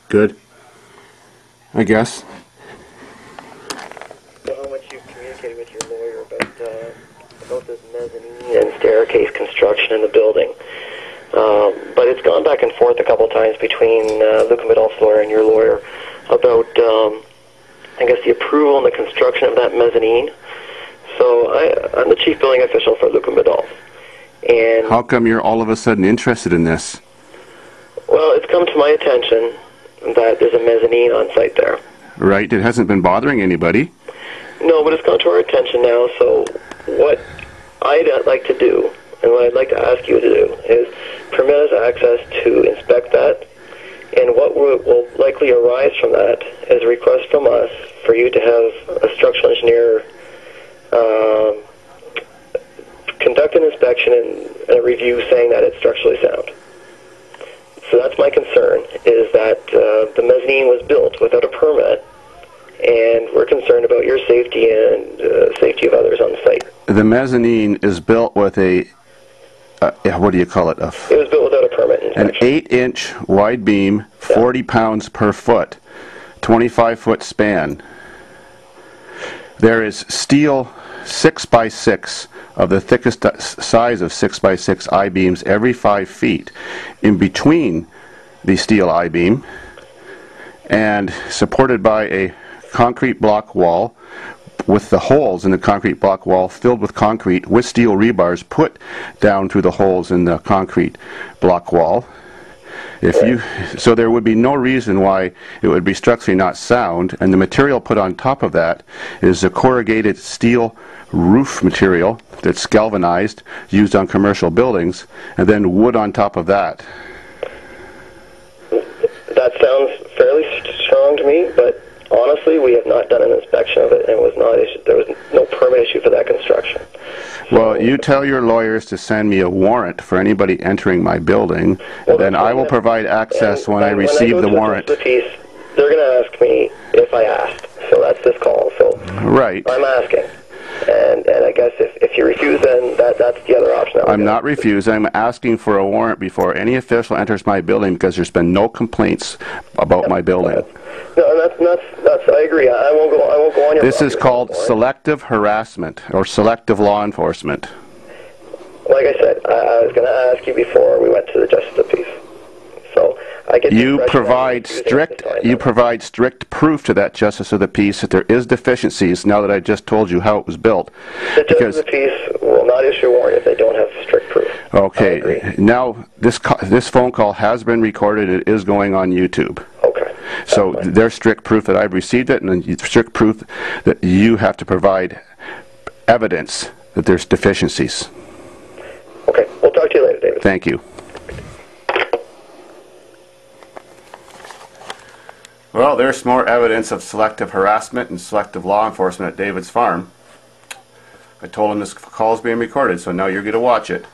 Good. I guess. How much you've communicated with your lawyer about this mezzanine and staircase construction in the building. But it's gone back and forth a couple times between Luca Medolf's lawyer and your lawyer about, I guess, the approval and the construction of that mezzanine. So I'm the chief building official for Luca Medolf. And how come you're all of a sudden interested in this? Well, it's come to my attention that there's a mezzanine on site there. Right. It hasn't been bothering anybody. No, but it's come to our attention now. So what I'd like to do, and what I'd like to ask you to do, is permit us access to inspect that. And what will likely arise from that is a request from us for you to have a structural engineer conduct an inspection and a review saying that it's structurally sound. So that's my concern, is that the mezzanine was built without a permit, and we're concerned about your safety and safety of others on the site. The mezzanine is built with a, what do you call it? It was built without a permit inspection. An 8-inch wide beam, 40 pounds per foot, 25-foot span. There is steel 6x6 of the thickest size of 6x6 I-beams every 5 feet in between the steel I-beam, and supported by a concrete block wall with the holes in the concrete block wall filled with concrete with steel rebars put down through the holes in the concrete block wall. So there would be no reason why it would be structurally not sound, and the material put on top of that is a corrugated steel roof material that's galvanized, used on commercial buildings, and then wood on top of that. That sounds fairly strong to me, but honestly, we have not done an inspection of it, and there was no permit issue for that construction. Well, you tell your lawyers to send me a warrant for anybody entering my building, and then I will provide access when I receive the warrant. They're going to ask me if I asked, so that's this call. So right. I'm asking. And I guess if you refuse, then that's the other option. I'm not refusing. I'm asking for a warrant before any official enters my building because there's been no complaints about my building. No, and that's I agree. I won't go on your. This is called selective harassment or selective law enforcement. Like I said, I was going to ask you before we went to the Justice of Peace. So I get you provide strict proof to that Justice of the Peace that there is deficiencies. Now that I just told you how it was built, the Justice of the Peace will not issue a warrant if they don't have strict proof. Okay. Now this phone call has been recorded. It is going on YouTube. Okay. So there's strict proof that I've received it, and strict proof that you have to provide evidence that there's deficiencies. Okay. We'll talk to you later, David. Thank you. Well, there's more evidence of selective harassment and selective law enforcement at David's farm. I told him this call is being recorded, so now you're going to watch it.